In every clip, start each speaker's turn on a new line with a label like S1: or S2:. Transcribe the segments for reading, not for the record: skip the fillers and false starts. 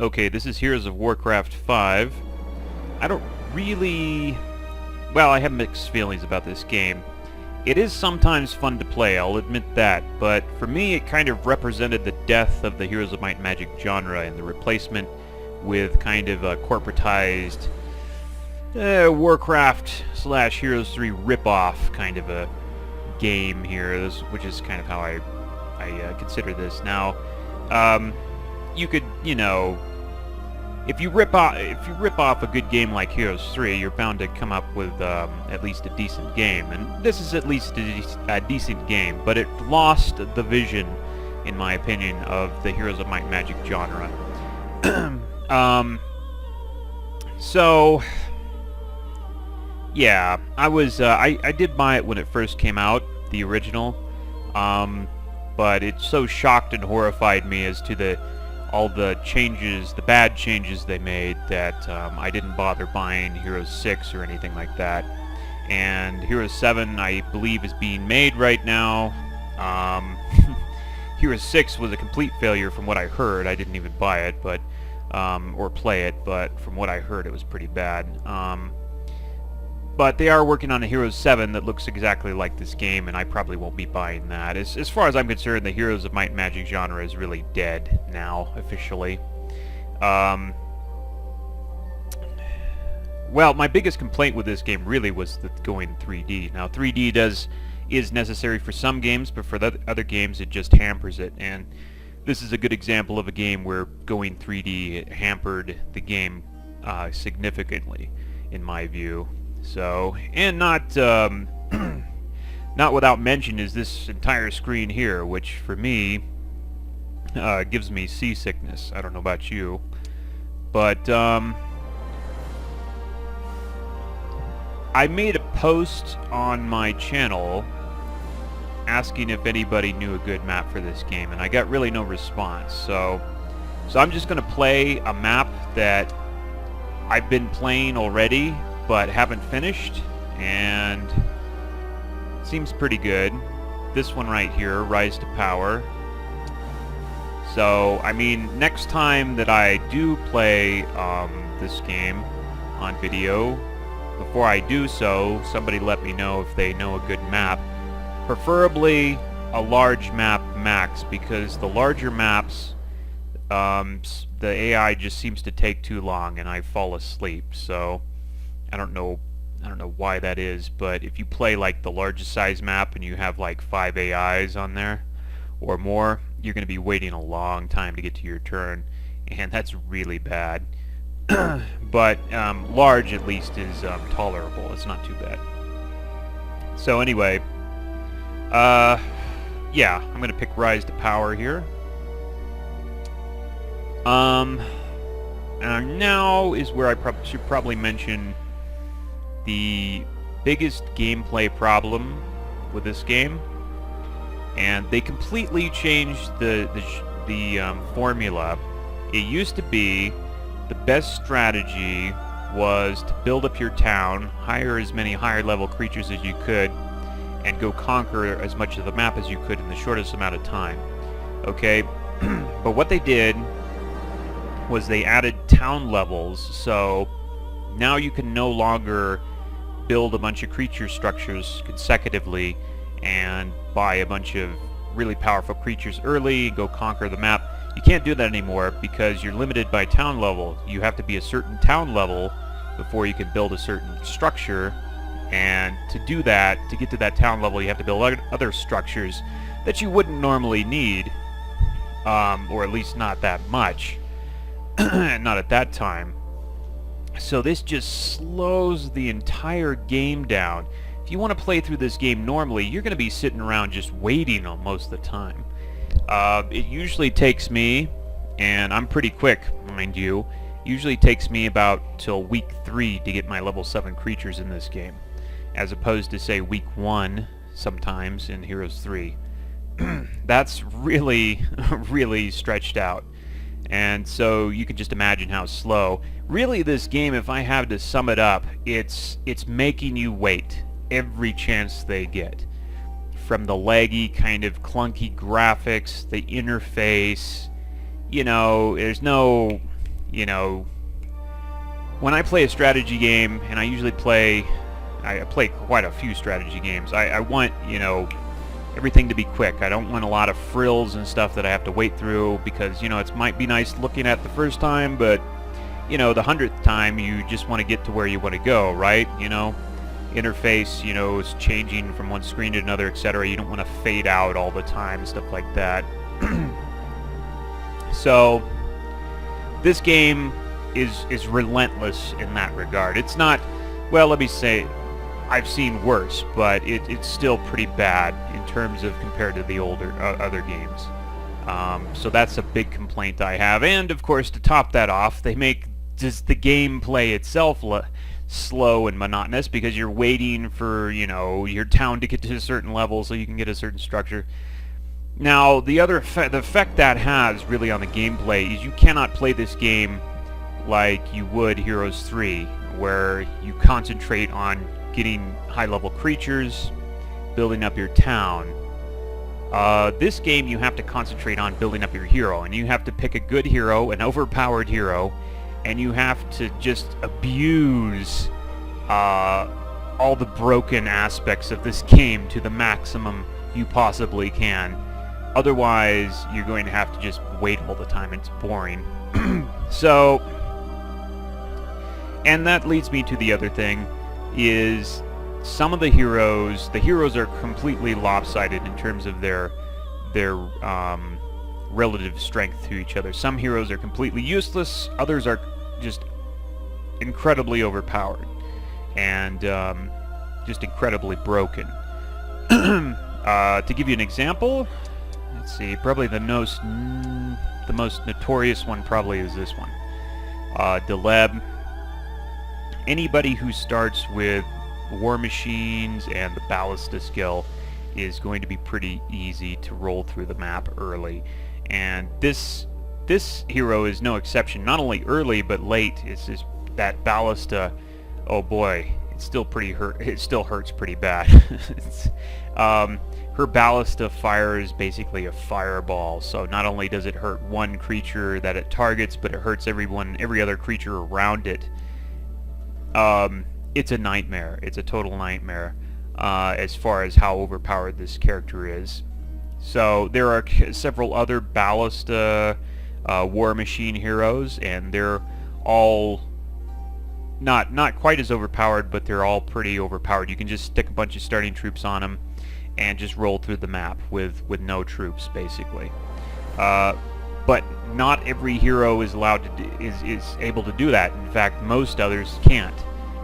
S1: Okay, this is Heroes of Warcraft 5. I don't really... Well, I have mixed feelings about this game. It is sometimes fun to play, I'll admit that, but for me it kind of represented the death of the Heroes of Might and Magic genre and the replacement with kind of a corporatized Warcraft slash Heroes 3 ripoff kind of a game here, which is kind of how I consider this. Now, you could, if you rip off a good game like Heroes 3, you're bound to come up with at least a decent game, and this is at least a decent game, but it lost the vision, in my opinion, of the Heroes of Might and Magic genre. So yeah, I did buy it when it first came out, the original, but it so shocked and horrified me as to all the changes, the bad changes they made, that I didn't bother buying Heroes 6 or anything like that. And Heroes 7, I believe, is being made right now. Heroes 6 was a complete failure from what I heard. I didn't even buy it, but or play it, but from what I heard, it was pretty bad. But they are working on a Heroes 7 that looks exactly like this game, and I probably won't be buying that. As far as I'm concerned, the Heroes of Might and Magic genre is really dead now, officially. Well, my biggest complaint with this game really was the going 3D. Now, 3D is necessary for some games, but for the other games, it just hampers it. And this is a good example of a game where going 3D hampered the game significantly, in my view. So, and not not without mention is this entire screen here, which for me gives me seasickness. I don't know about you, but I made a post on my channel asking if anybody knew a good map for this game, and I got really no response. So I'm just going to play a map that I've been playing already but haven't finished, and it seems pretty good. This one right here, Rise to Power. So, I mean, next time that I do play this game on video, before I do so, somebody let me know if they know a good map. Preferably a large map max, because the larger maps, the AI just seems to take too long and I fall asleep. So I don't know why that is, but if you play like the largest size map and you have like 5 AIs on there or more, you're going to be waiting a long time to get to your turn, and that's really bad. But large at least is tolerable. It's not too bad. So anyway, yeah, I'm going to pick Rise to Power here. And now is where I should probably mention the biggest gameplay problem with this game, and they completely changed the formula. It used to be the best strategy was to build up your town, hire as many higher level creatures as you could, and go conquer as much of the map as you could in the shortest amount of time. Okay, but what they did was they added town levels, so now you can no longer build a bunch of creature structures consecutively and buy a bunch of really powerful creatures early, go conquer the map. You can't do that anymore because you're limited by town level. You have to be a certain town level before you can build a certain structure, and to do that, to get to that town level, you have to build other structures that you wouldn't normally need, or at least not that much, not at that time. So this just slows the entire game down. If you want to play through this game normally, you're going to be sitting around just waiting most of the time. It usually takes me, and I'm pretty quick, mind you, usually takes me about till week 3 to get my level 7 creatures in this game, as opposed to, say, week 1 sometimes in Heroes 3. That's really, really stretched out. And so you can just imagine how slow. Really, this game, if I have to sum it up, it's making you wait every chance they get. From the laggy, kind of clunky graphics, the interface, there's no you know, when I play a strategy game, and I usually play quite a few strategy games, I want, you know, everything to be quick. I don't want a lot of frills and stuff that I have to wait through, because, you know, it might be nice looking at the first time, but, you know, the 100th time you just want to get to where you want to go, right? You know, interface, you know, is changing from one screen to another, etc. You don't want to fade out all the time, stuff like that. So this game is relentless in that regard. It's not, well, let me say, I've seen worse, but it's still pretty bad in terms of compared to the older other games. So that's a big complaint I have. And of course, to top that off, they make just the gameplay itself slow and monotonous, because you're waiting for, you know, your town to get to a certain level so you can get a certain structure. Now, the effect that has really on the gameplay is you cannot play this game like you would Heroes 3, where you concentrate on getting high-level creatures, building up your town. This game you have to concentrate on building up your hero, and you have to pick a good hero, an overpowered hero, and you have to just abuse all the broken aspects of this game to the maximum you possibly can. Otherwise, you're going to have to just wait all the time. It's boring. So, and that leads me to the other thing, is some of the heroes are completely lopsided in terms of their relative strength to each other. Some heroes are completely useless, others are just incredibly overpowered and just incredibly broken. To give you an example, let's see, probably the most notorious one probably is this one. Deleb. Anybody who starts with War Machines and the Ballista skill is going to be pretty easy to roll through the map early. And this hero is no exception. Not only early, but late. It's just that Ballista, oh boy, it's still pretty it still hurts pretty bad. Her Ballista fires basically a fireball, so not only does it hurt one creature that it targets, but it hurts every other creature around it. It's a nightmare. It's a total nightmare as far as how overpowered this character is. So there are several other Ballista War Machine heroes, and they're all not quite as overpowered, but they're all pretty overpowered. You can just stick a bunch of starting troops on them and just roll through the map with no troops, basically. But not every hero is allowed to is able to do that. In fact, most others can't.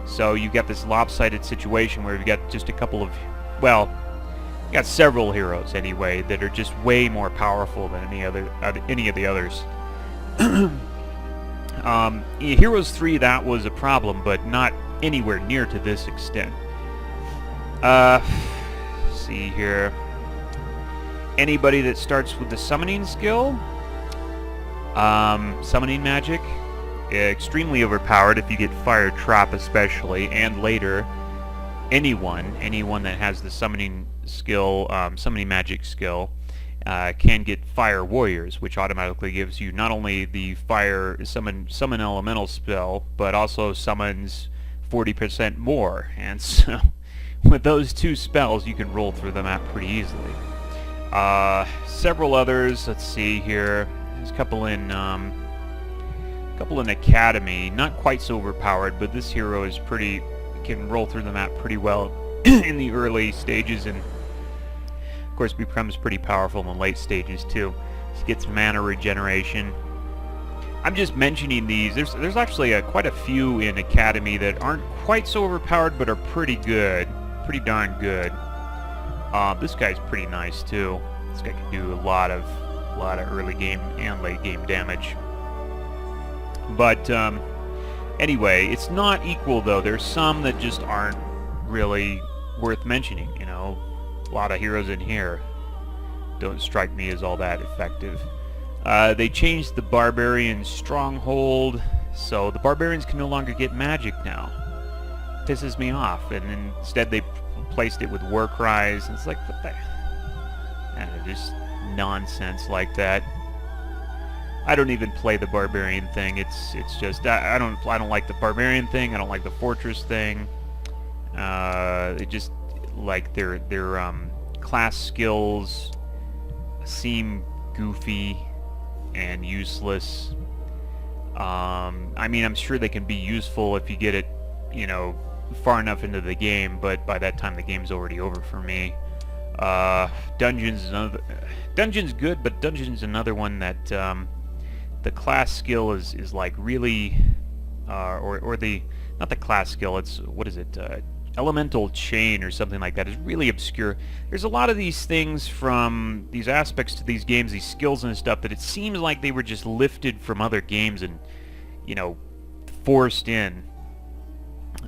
S1: So you get this lopsided situation where you've got just a couple of, well, you got several heroes anyway that are just way more powerful than any of the others. In Heroes 3 that was a problem, but not anywhere near to this extent. See here. Anybody that starts with the summoning skill, summoning magic, extremely overpowered if you get Fire Trap especially, and later anyone that has the summoning skill, summoning magic skill, can get Fire Warriors, which automatically gives you not only the fire summon elemental spell, but also summons 40% more. And so with those two spells you can roll through the map pretty easily. Several others, let's see here. There's a couple in Academy, not quite so overpowered, but this hero is can roll through the map pretty well in the early stages, and of course becomes pretty powerful in the late stages too. He gets mana regeneration. I'm just mentioning these. There's actually quite a few in Academy that aren't quite so overpowered, but are pretty good, pretty darn good. This guy's pretty nice too. This guy can do a lot of early game and late game damage. But anyway, it's not equal though. There's some that just aren't really worth mentioning. You know, a lot of heroes in here don't strike me as all that effective. They changed the Barbarian Stronghold, so the Barbarians can no longer get magic now. Pisses me off. And instead they placed it with War Cries, and it's like, what the... And just nonsense like that. I don't even play the barbarian thing. It's just I don't like the barbarian thing. I don't like the fortress thing. It just like their class skills seem goofy and useless. I mean, I'm sure they can be useful if you get it, you know, far enough into the game, but by that time the game's already over for me. Dungeons good, but Dungeons another one that the class skill is like really, or the not the class skill. It's what is it? Elemental chain or something like that is really obscure. There's a lot of these things from these aspects to these games, these skills and stuff, that it seems like they were just lifted from other games and, you know, forced in.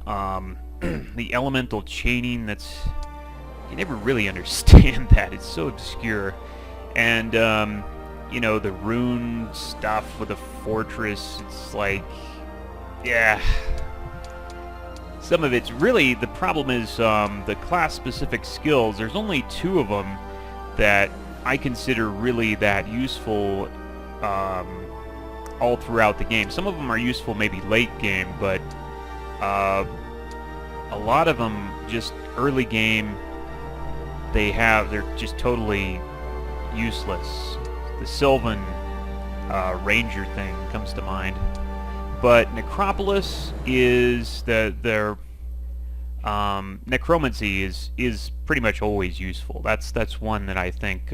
S1: The elemental chaining, that's, you never really understand that. It's so obscure. And, you know, the rune stuff with the fortress, it's like, yeah. Some of it's really, the problem is the class-specific skills. There's only 2 of them that I consider really that useful all throughout the game. Some of them are useful maybe late game, but a lot of them just early game, they're just totally useless. The Sylvan Ranger thing comes to mind. But Necropolis is their necromancy is pretty much always useful. That's one that I think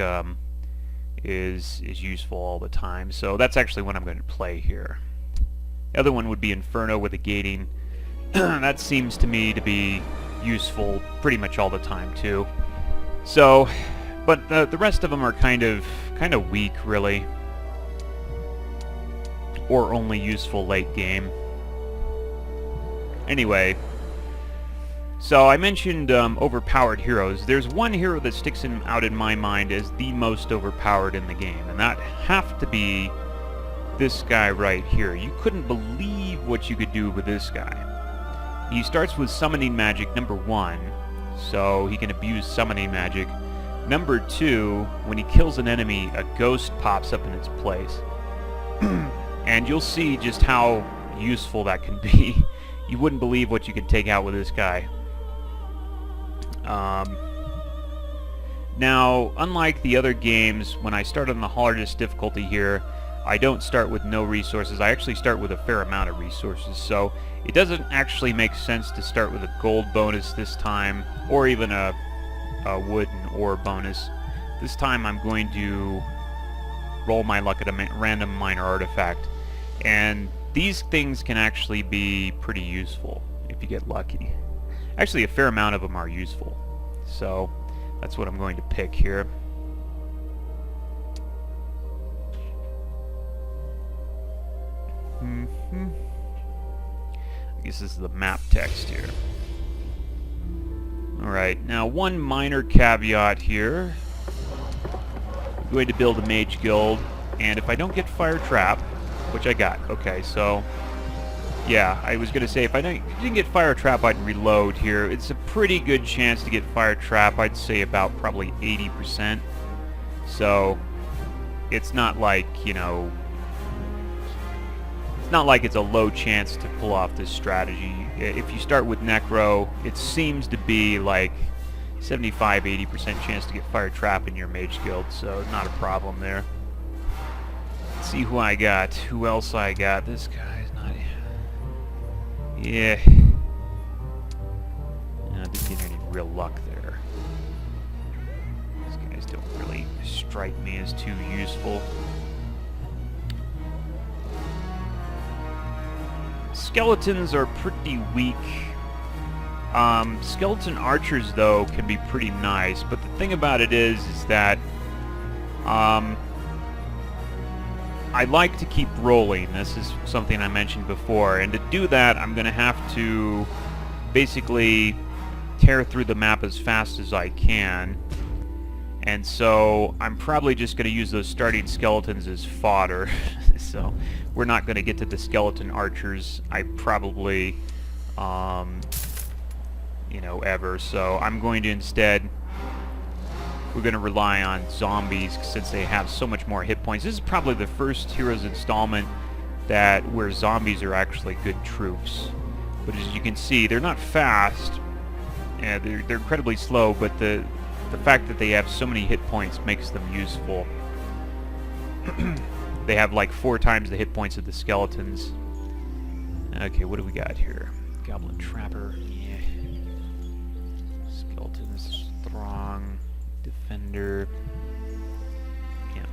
S1: is useful all the time. So that's actually what I'm going to play here. The other one would be Inferno with the gating. That seems to me to be useful pretty much all the time too. So, but the rest of them are kind of weak, really. Or only useful late game. Anyway, so I mentioned overpowered heroes. There's one hero that sticks out in my mind as the most overpowered in the game, and that have to be this guy right here. You couldn't believe what you could do with this guy. He starts with summoning magic, number 1, so he can abuse summoning magic. Number 2, when he kills an enemy, a ghost pops up in its place. And you'll see just how useful that can be. You wouldn't believe what you can take out with this guy. Now, unlike the other games, when I start on the hardest difficulty here, I don't start with no resources. I actually start with a fair amount of resources. So it doesn't actually make sense to start with a gold bonus this time, or even a wood and ore bonus. This time I'm going to roll my luck at a random minor artifact. And these things can actually be pretty useful if you get lucky. Actually, a fair amount of them are useful. So that's what I'm going to pick here. I guess this is the map text here. Alright, now one minor caveat here. I'm going to build a mage guild, and if I don't get fire trap, which I got, okay, so yeah, I was going to say if I didn't get fire trap, I'd reload here. It's a pretty good chance to get fire trap. I'd say about probably 80%. So it's not like, you know, it's not like it's a low chance to pull off this strategy. If you start with Necro, it seems to be like 75-80% chance to get fire trap in your mage guild, so not a problem there. Let's see who I got. Who else I got? This guy's not... Yeah. I didn't get any real luck there. These guys don't really strike me as too useful. Skeletons are pretty weak. Skeleton archers, though, can be pretty nice, but the thing about it is that I like to keep rolling. This is something I mentioned before, and to do that, I'm going to have to basically tear through the map as fast as I can, and so I'm probably just going to use those starting skeletons as fodder. So we're not going to get to the skeleton archers, I probably, you know, ever. So I'm going to instead we're going to rely on zombies since they have so much more hit points. This is probably the first Heroes installment where zombies are actually good troops. But as you can see, they're not fast. Yeah, they're incredibly slow, but the fact that they have so many hit points makes them useful. They have like 4 times the hit points of the skeletons. Okay, what do we got here? Goblin Trapper. Yeah. Skeletons. Throng. Defender. Imp.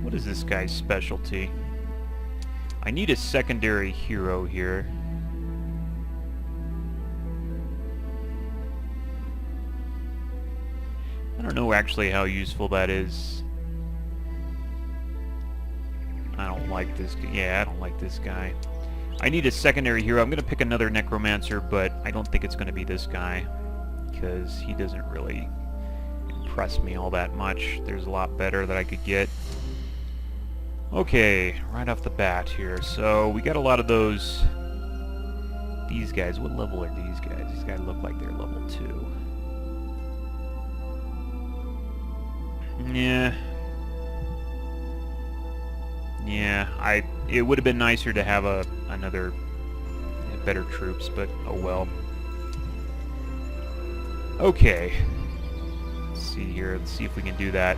S1: What is this guy's specialty? I need a secondary hero here. I don't know actually how useful that is. I don't like this guy. Yeah, I don't like this guy. I need a secondary hero. I'm going to pick another Necromancer, but I don't think it's going to be this guy, because he doesn't really impress me all that much. There's a lot better that I could get. Okay, right off the bat here. So we got a lot of those. These guys, what level are these guys? These guys look like they're level 2. Yeah. Yeah, it would have been nicer to have another better troops, but oh well. Okay. Let's see here. Let's see if we can do that.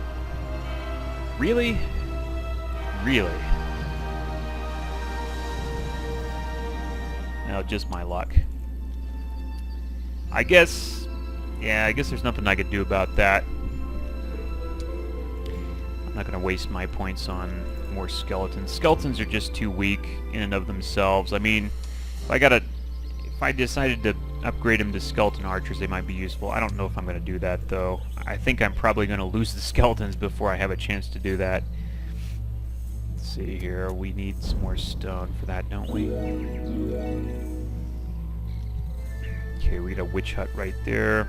S1: Really? Really? No, just my luck. I guess there's nothing I could do about that. I'm not going to waste my points on more skeletons. Skeletons are just too weak in and of themselves. I mean, if I decided to upgrade them to skeleton archers, they might be useful. I don't know if I'm going to do that, though. I think I'm probably going to lose the skeletons before I have a chance to do that. Let's see here. We need some more stone for that, don't we? Okay, we got a witch hut right there.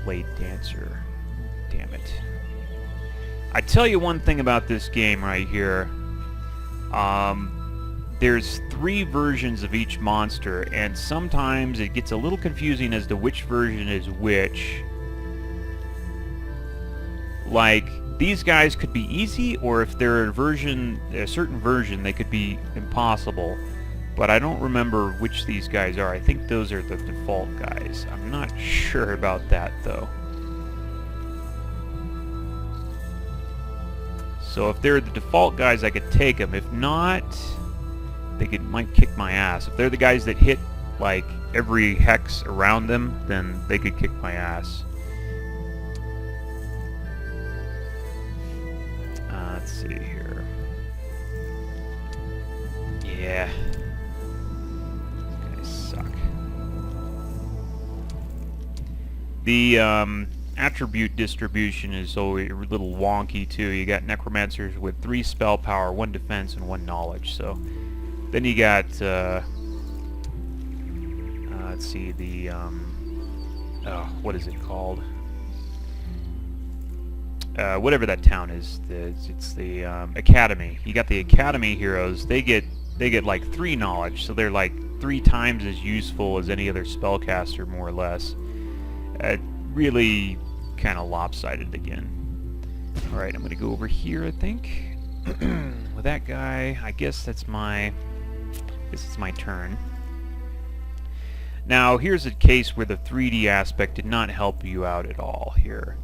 S1: Blade Dancer. Damn it. I tell you one thing about this game right here. There's 3 versions of each monster, and sometimes it gets a little confusing as to which version is which. Like, these guys could be easy, or if they're a certain version, they could be impossible. But I don't remember which these guys are. I think those are the default guys. I'm not sure about that, though. So if they're the default guys, I could take them. If not, they might kick my ass. If they're the guys that hit, like, every hex around them, then they could kick my ass. Let's see here. Yeah. These guys suck. The, attribute distribution is always a little wonky too. You got necromancers with 3 spell power, 1 defense, and 1 knowledge. So then you got let's see, the what is it called? Whatever that town is, it's the academy. You got the academy heroes. They get like 3 knowledge, so they're like 3 times as useful as any other spellcaster, more or less. Really kind of lopsided again. Alright, I'm going to go over here, I think. With that guy, I guess it's my turn. Now, here's a case where the 3D aspect did not help you out at all here.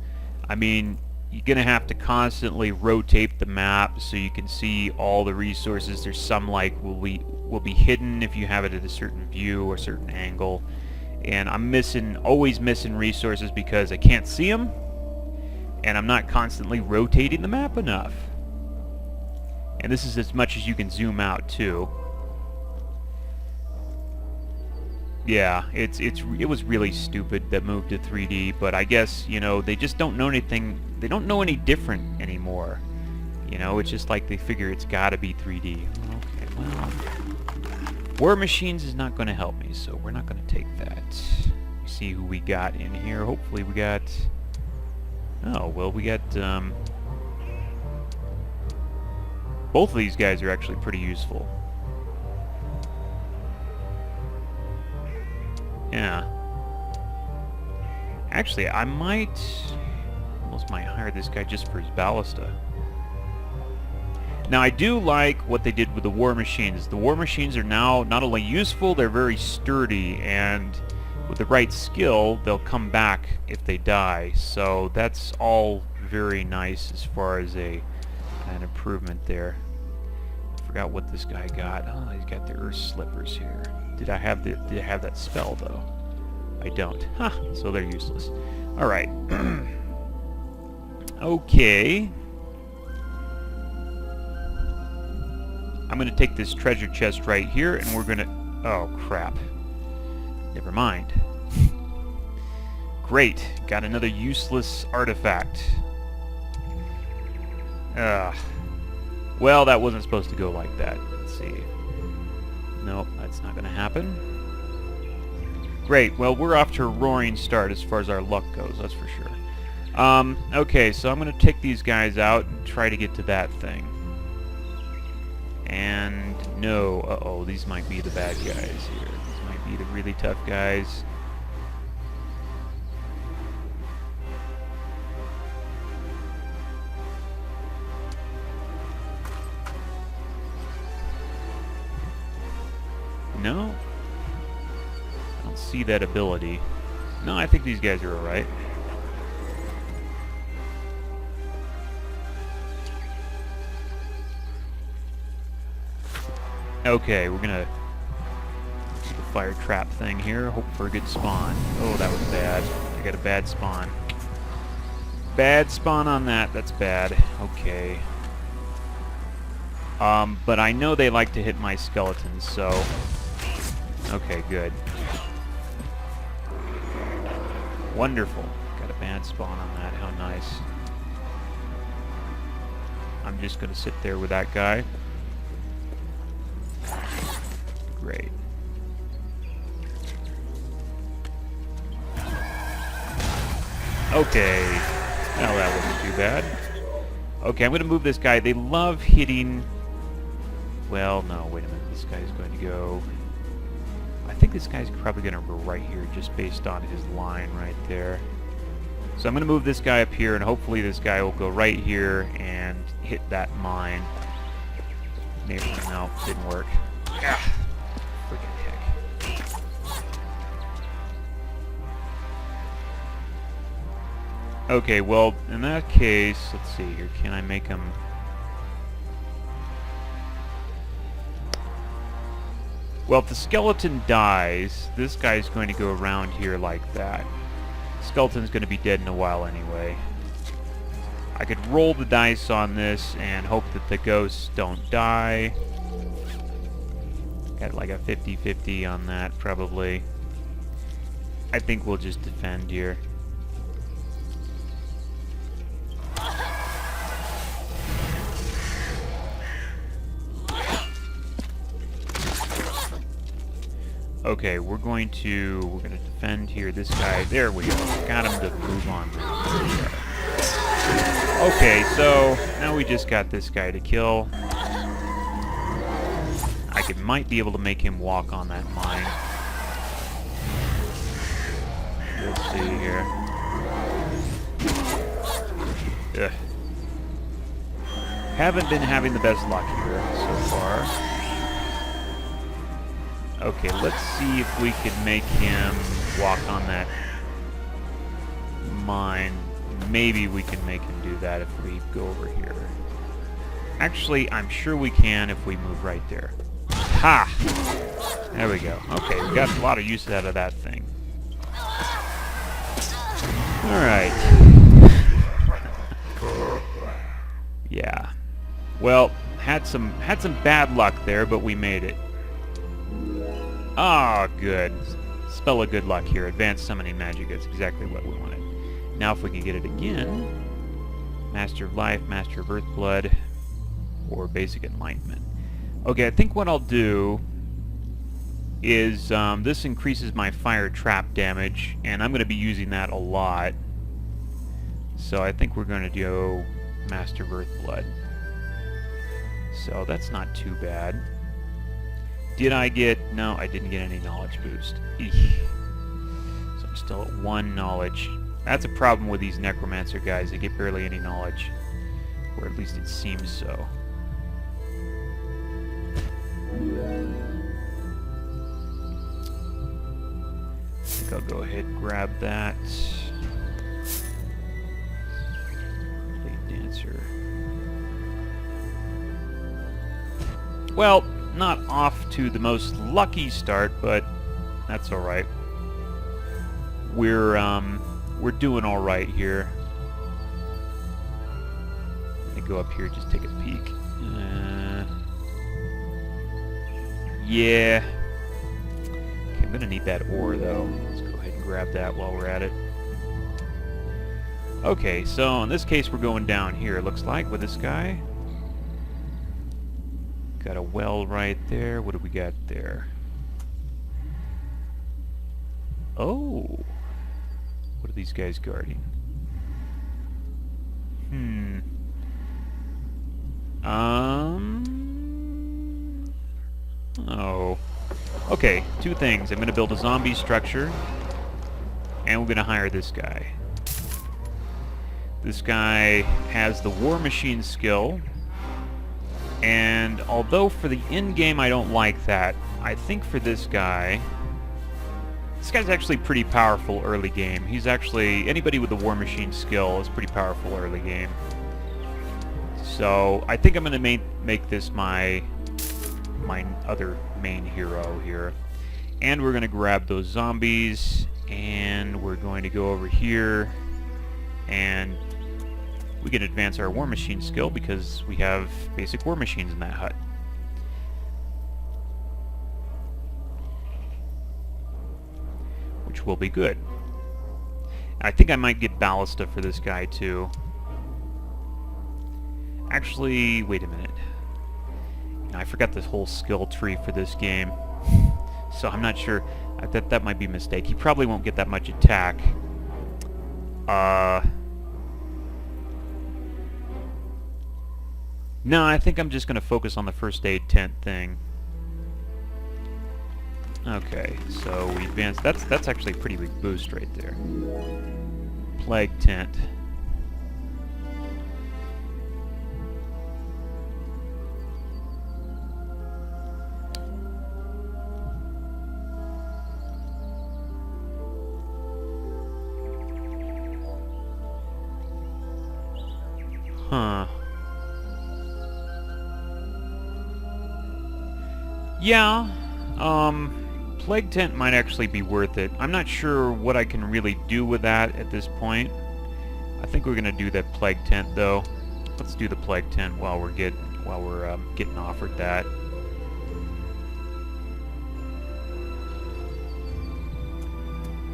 S1: I mean, you're going to have to constantly rotate the map so you can see all the resources. There's some like will be hidden if you have it at a certain view or certain angle. And I'm always missing resources because I can't see them, and I'm not constantly rotating the map enough. And this is as much as you can zoom out too. Yeah, it was really stupid that move to 3D, but I guess, you know, they just don't know anything. They don't know any different anymore. You know, it's just like they figure it's got to be 3D. Okay, well, War Machines is not going to help me, so we're not going to take that. See who we got in here. Hopefully we got... Oh, well, we got... Both of these guys are actually pretty useful. Yeah. Actually, I might... almost might hire this guy just for his ballista. Now, I do like what they did with the war machines. The war machines are now not only useful, they're very sturdy, and with the right skill, they'll come back if they die. So that's all very nice as far as an improvement there. I forgot what this guy got. Oh, he's got the Earth Slippers here. Did I have that spell, though? I don't. Huh, so they're useless. Alright. Okay. I'm going to take this treasure chest right here, and we're going to... Oh, crap. Never mind. Great. Got another useless artifact. Well, that wasn't supposed to go like that. Let's see. Nope, that's not going to happen. Great. Well, we're off to a roaring start as far as our luck goes, that's for sure. Okay, so I'm going to take these guys out and try to get to that thing. And no, uh-oh, these might be the bad guys here. These might be the really tough guys. No? I don't see that ability. No, I think these guys are alright. Okay, we're gonna do the fire trap thing here. Hope for a good spawn. Oh, that was bad. I got a bad spawn. Bad spawn on that. That's bad. Okay. But I know they like to hit my skeletons, so... Okay, good. Wonderful. Got a bad spawn on that. How nice. I'm just gonna sit there with that guy. Great. Okay. Well, that wasn't too bad. Okay, I'm going to move this guy. They love hitting... Well, no, wait a minute. This guy's going to go... I think this guy's probably going to go right here just based on his line right there. So I'm going to move this guy up here, and hopefully this guy will go right here and hit that mine. Maybe. No, didn't work. Ah, freaking heck. Okay, well, in that case, let's see here. Can I make him... Well, if the skeleton dies, this guy's going to go around here like that. Skeleton's going to be dead in a while anyway. I could roll the dice on this and hope that the ghosts don't die. Got like a 50-50 on that, probably. I think we'll just defend here. Okay, we're gonna defend here. This guy, there we go. Got him to move on. Okay, so now we just got this guy to kill. I might be able to make him walk on that mine. Let's see here. Ugh. Haven't been having the best luck here so far. Okay, let's see if we can make him walk on that mine. Maybe we can make him do that if we go over here. Actually, I'm sure we can if we move right there. Ha! There we go. Okay, we got a lot of use out of that thing. Alright. Yeah. Well, had some bad luck there, but we made it. Ah, good. Spell of good luck here. Advanced summoning magic. That's exactly what we wanted. Now if we can get it again. Master of Life, Master of Earthblood, or Basic Enlightenment. Okay, I think what I'll do is this increases my fire trap damage, and I'm going to be using that a lot. So I think we're going to do Master of Earthblood. So that's not too bad. Did I get... No, I didn't get any knowledge boost. Eesh. So I'm still at 1 knowledge. That's a problem with these necromancer guys. They get barely any knowledge. Or at least it seems so. I think I'll go ahead and grab that. Blade Dancer. Well, not off to the most lucky start, but that's alright. We're doing alright here. Let me go up here, just take a peek. Yeah. Okay, I'm gonna need that ore though. Let's go ahead and grab that while we're at it. Okay, so in this case we're going down here, it looks like, with this guy. Got a well right there. What do we got there? Oh! What are these guys guarding? Oh. Okay, two things. I'm going to build a zombie structure, and we're going to hire this guy. This guy has the War Machine skill, and although for the in-game I don't like that, I think for this guy's actually pretty powerful early game. He's actually, anybody with the War Machine skill is pretty powerful early game. So I think I'm going to make this my other main hero here. And we're going to grab those zombies, and we're going to go over here, and we can advance our War Machine skill because we have basic War Machines in that hut. Which will be good. I think I might get Ballista for this guy too. Actually, wait a minute. I forgot this whole skill tree for this game. So I'm not sure. That might be a mistake. He probably won't get that much attack. No, I think I'm just going to focus on the first aid tent thing. Okay, so we advanced. That's actually a pretty big boost right there. Plague tent. Huh. Yeah, Plague Tent might actually be worth it. I'm not sure what I can really do with that at this point. I think we're gonna do that Plague Tent though. Let's do the Plague Tent while we're getting offered that.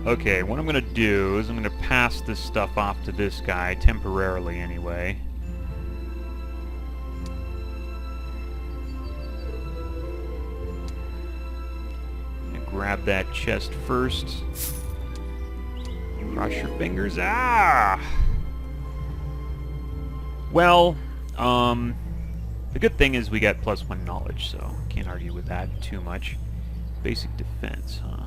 S1: Okay, what I'm gonna do is I'm gonna pass this stuff off to this guy temporarily anyway. Grab that chest first. Cross your fingers. Ah! Well, the good thing is we got +1 knowledge, so can't argue with that too much. Basic defense, huh?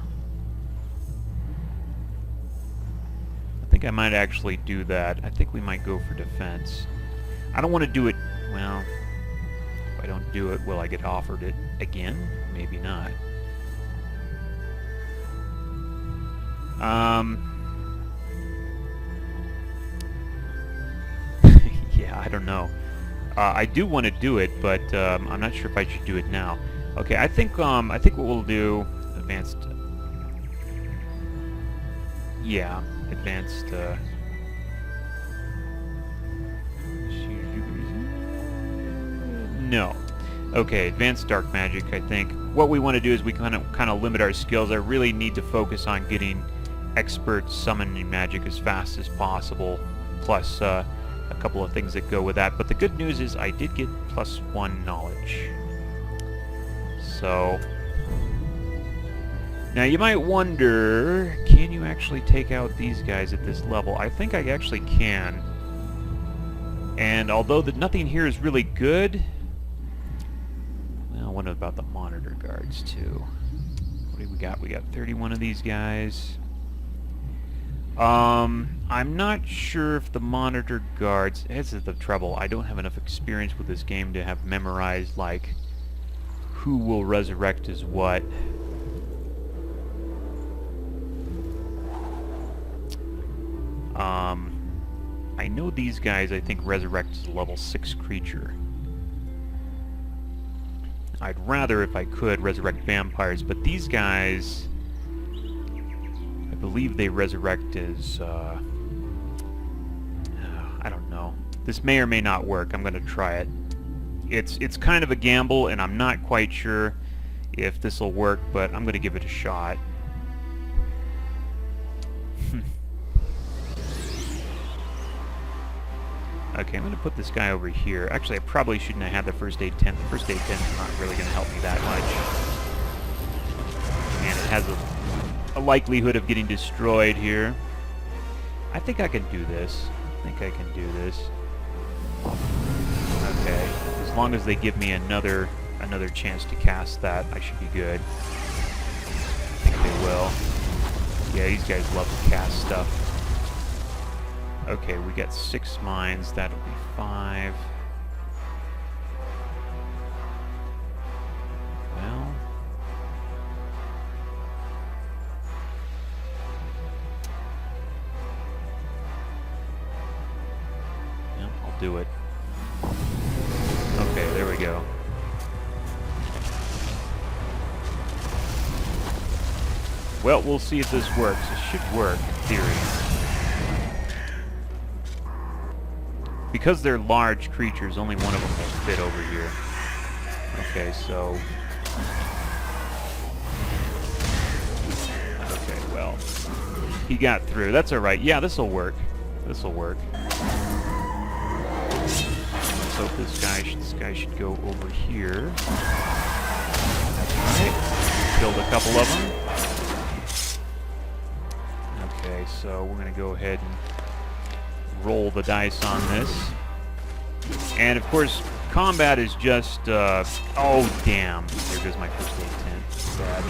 S1: I think I might actually do that. I think we might go for defense. I don't want to do it, well, if I don't do it, will I get offered it again? Maybe not. Yeah, I don't know. I do want to do it, but I'm not sure if I should do it now. Okay, I think what we'll do, advanced. Yeah, advanced. No. Okay, advanced dark magic. I think what we want to do is we kind of limit our skills. I really need to focus on getting expert summoning magic as fast as possible, plus a couple of things that go with that. But the good news is I did get +1 knowledge. So now you might wonder, can you actually take out these guys at this level? I think I actually can. And although nothing here is really good, well, what about the monitor guards too? What do we got? We got 31 of these guys. I'm not sure if the monitor guards... This is the trouble. I don't have enough experience with this game to have memorized, like, who will resurrect as what. I know these guys, I think, resurrect as a level 6 creature. I'd rather, if I could, resurrect vampires, but these guys... I believe they resurrect as, I don't know. This may or may not work. I'm going to try it. It's kind of a gamble, and I'm not quite sure if this will work, but I'm going to give it a shot. Okay, I'm going to put this guy over here. Actually, I probably shouldn't have had the first aid tent. The first aid tent is not really going to help me that much. And it has a likelihood of getting destroyed here. I think I can do this. Okay, as long as they give me another chance to cast that, I should be good. I think they will. Yeah, these guys love to cast stuff. Okay, we got 6 mines. That'll be 5. Well... yeah, I'll do it. Okay, there we go. Well, we'll see if this works. It should work, in theory. Because they're large creatures, only one of them will fit over here. Okay, so... okay, well... he got through. That's alright. Yeah, this'll work. This'll work. Let's hope this guy should go over here. That's right. Killed a couple of them. Okay, so we're going to go ahead and roll the dice on this. And of course, combat is just, oh damn. There goes my first aid tent. Sad.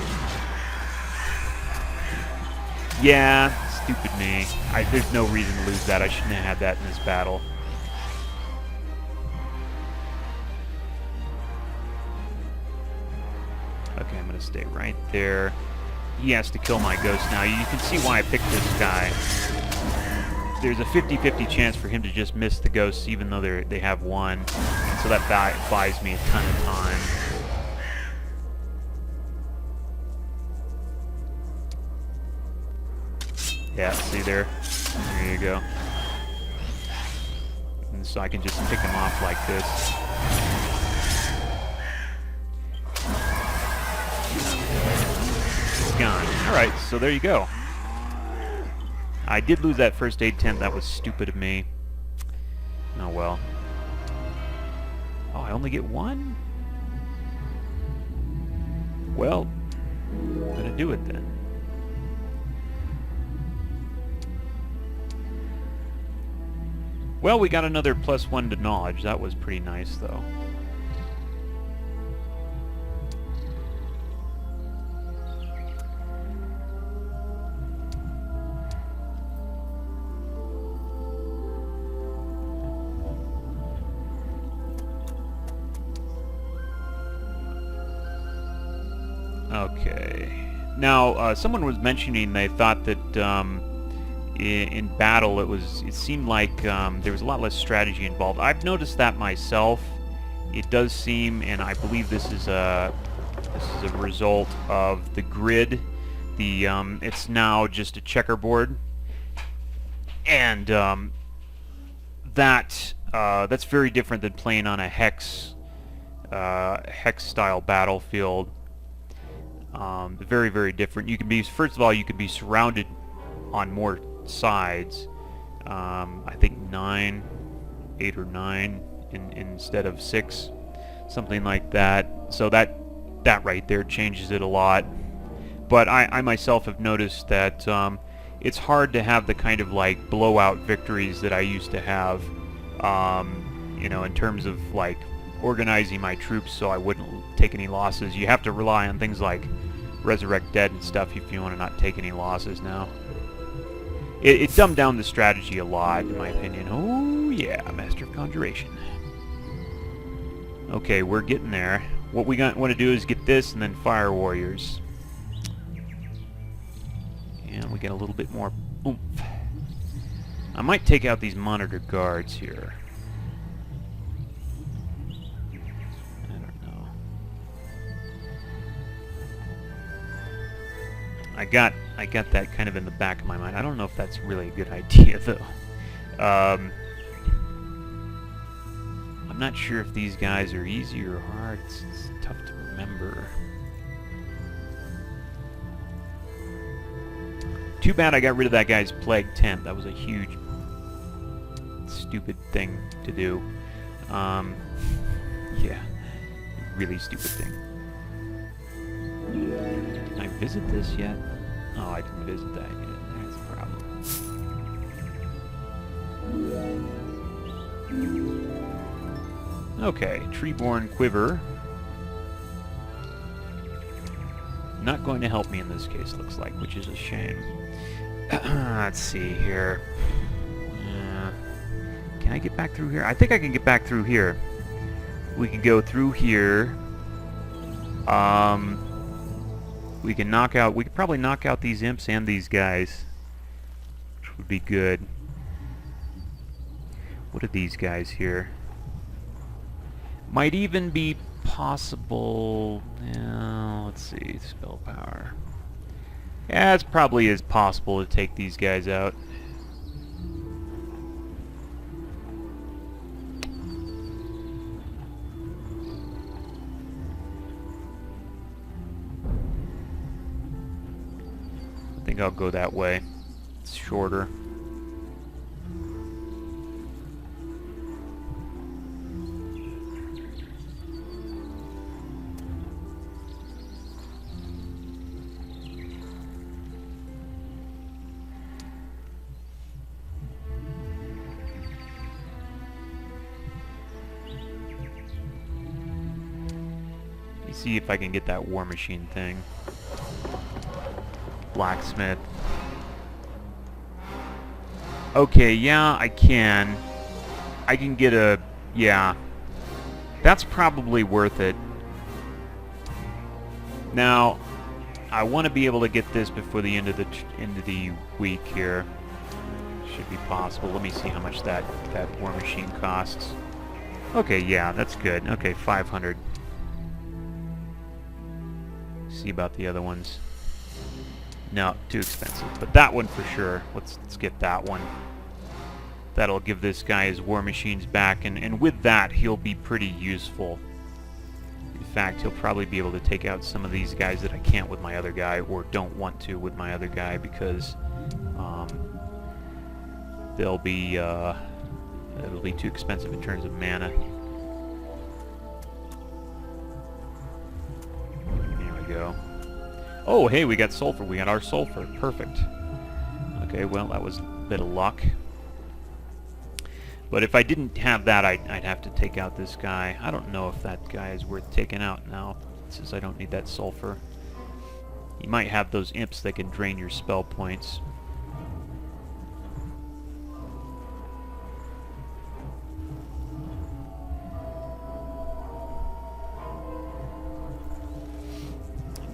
S1: Yeah, stupid me. There's no reason to lose that. I shouldn't have had that in this battle. Okay, I'm gonna stay right there. He has to kill my ghost now. You can see why I picked this guy. There's a 50-50 chance for him to just miss the ghosts, even though they have one. And so that buys me a ton of time. Yeah, see there? There you go. And so I can just pick him off like this. He's gone. Alright, so there you go. I did lose that first aid tent. That was stupid of me. Oh well. Oh, I only get one? Well, I'm gonna do it then. Well, we got another +1 to knowledge. That was pretty nice, though. Okay. Now, someone was mentioning they thought that in battle it seemed like there was a lot less strategy involved. I've noticed that myself. It does seem, and I believe this is a result of the grid. It's now just a checkerboard, and that's very different than playing on a hex style battlefield. Very, very different. You can be, first of all, you can be surrounded on more sides. I think 8 or 9 instead of 6, something like that. So that right there changes it a lot. But I myself have noticed that it's hard to have the kind of like blowout victories that I used to have. You know, in terms of like organizing my troops so I wouldn't take any losses. You have to rely on things like Resurrect Dead and stuff if you want to not take any losses now. It dumbed down the strategy a lot, in my opinion. Oh, yeah, Master of Conjuration. Okay, we're getting there. What we want to do is get this and then Fire Warriors. And we get a little bit more oomph. I might take out these monitor guards here. I don't know. I got that kind of in the back of my mind. I don't know if that's really a good idea, though. I'm not sure if these guys are easy or hard. It's tough to remember. Too bad I got rid of that guy's Plague Tent. That was a huge, stupid thing to do. Yeah, really stupid thing. Did I visit this yet? Oh, I didn't visit that yet. That's a problem. Okay, Treeborn Quiver. Not going to help me in this case, looks like, which is a shame. Let's see here. Can I get back through here? I think I can get back through here. We can go through here. We can knock out... We could probably knock out these imps and these guys, which would be good. What are these guys here? Might even be possible... let's see, spell power. Yeah, it's probably is possible to take these guys out. I think I'll go that way. It's shorter. See if I can get that war machine thing. Blacksmith. Okay, yeah, I can. I can get a... yeah. That's probably worth it. Now, I want to be able to get this before the end of the week here. Should be possible. Let me see how much that war machine costs. Okay, yeah, that's good. Okay, 500. See about the other ones. No, too expensive. But that one for sure. Let's get that one. That'll give this guy his war machines back, and with that, he'll be pretty useful. In fact, he'll probably be able to take out some of these guys that I can't with my other guy, or don't want to with my other guy, because they'll be it'll be too expensive in terms of mana. Go. Oh, hey, we got sulfur. We got our sulfur. Perfect. Okay, well, that was a bit of luck. But if I didn't have that, I'd have to take out this guy. I don't know if that guy is worth taking out now, since I don't need that sulfur. You might have those imps that can drain your spell points.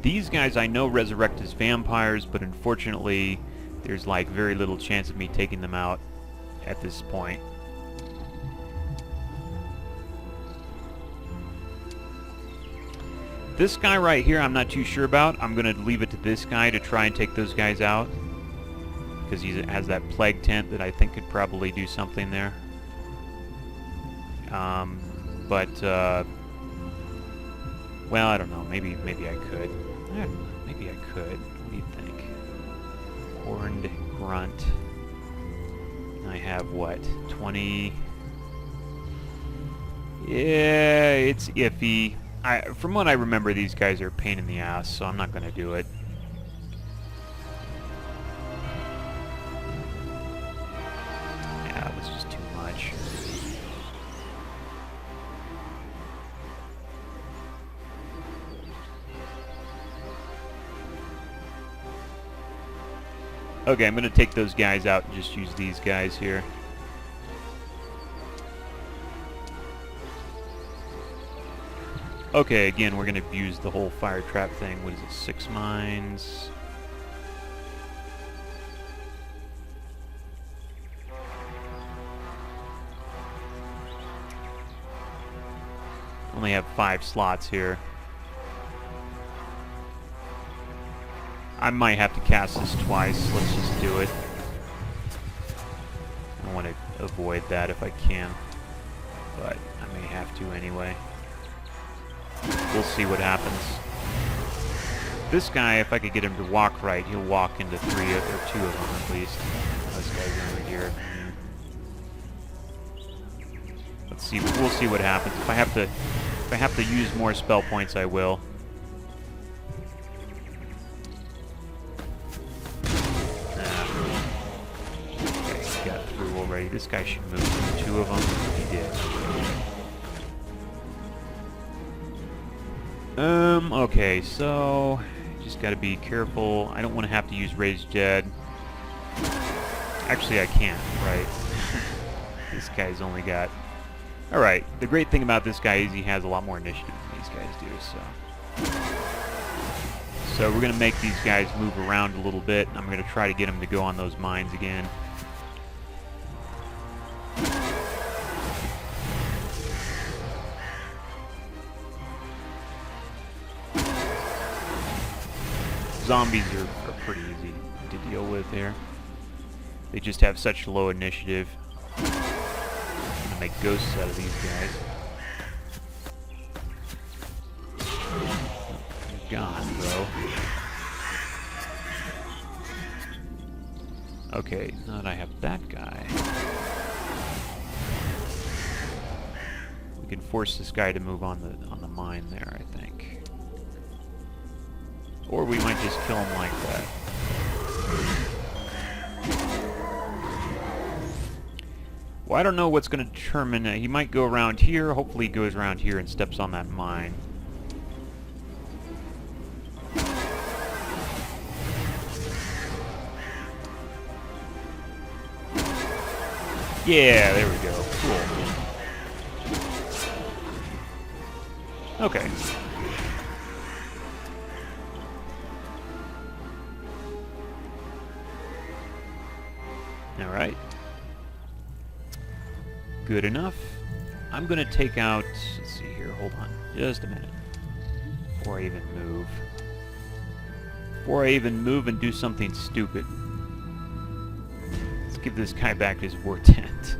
S1: These guys I know resurrect as vampires, but unfortunately there's like very little chance of me taking them out at this point. This guy right here I'm not too sure about. I'm going to leave it to this guy to try and take those guys out, because he has that plague tent that I think could probably do something there. Well, I don't know. Maybe I could. Maybe I could. What do you think? Horned Grunt. I have what? 20? Yeah, it's iffy. From what I remember, these guys are a pain in the ass, so I'm not going to do it. Yeah, that was just too much. Okay, I'm going to take those guys out and just use these guys here. Okay, again, we're going to use the whole fire trap thing. What is it, 6 mines? Only have 5 slots here. I might have to cast this twice. Let's just do it. I want to avoid that if I can, but I may have to anyway. We'll see what happens. This guy, if I could get him to walk right, he'll walk into 3 or 2 of them at least. This guy's over here. Let's see. We'll see what happens. If I have to use more spell points, I will. Okay, got through already. This guy should move 2 of them. He did. Okay, so just gotta be careful. I don't want to have to use Raised Jed. Actually, I can't, right? This guy's only got... Alright, the great thing about this guy is he has a lot more initiative than these guys do, so we're gonna make these guys move around a little bit. I'm gonna try to get them to go on those mines again. Zombies are pretty easy to deal with here. They just have such low initiative. I'm gonna make ghosts out of these guys. You're gone, bro. Okay, now that I have that guy, we can force this guy to move on the mine there, I think. Or we might just kill him like that. Well, I don't know what's going to determine... he might go around here. Hopefully he goes around here and steps on that mine. Yeah, there we go. Cool. Okay. Alright. Good enough. I'm going to take out... Let's see here. Hold on. Just a minute. Before I even move. Before I even move and do something stupid. Let's give this guy back his war tent.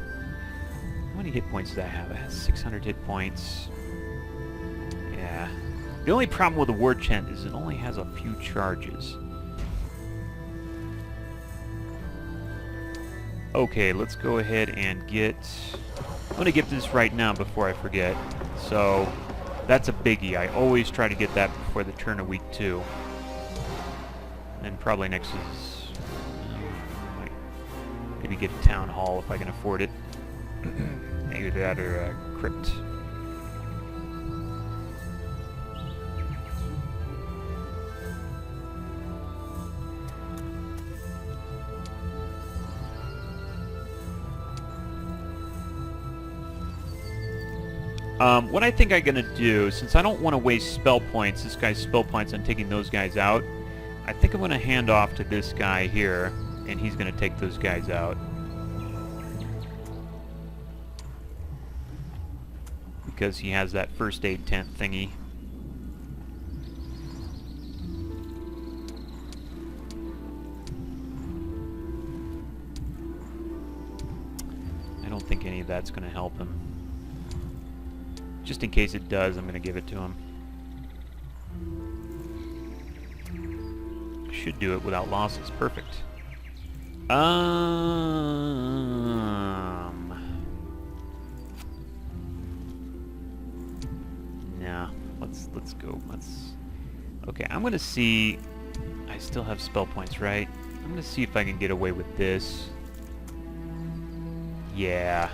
S1: How many hit points did I have? I have 600 hit points. Yeah. The only problem with the war tent is it only has a few charges. Okay, let's go ahead and get... I'm going to get this right now before I forget. So, that's a biggie. I always try to get that before the turn of week 2. And probably next is... maybe get a town hall if I can afford it. Maybe that or a crypt. What I think I'm going to do, since I don't want to waste spell points, this guy's spell points on taking those guys out, I think I'm going to hand off to this guy here, and he's going to take those guys out. Because he has that first aid tent thingy. I don't think any of that's going to help him. Just in case it does, I'm going to give it to him. Should do it without losses. Perfect. Nah. Let's go. Okay, I'm going to see... I still have spell points, right? I'm going to see if I can get away with this. Yeah.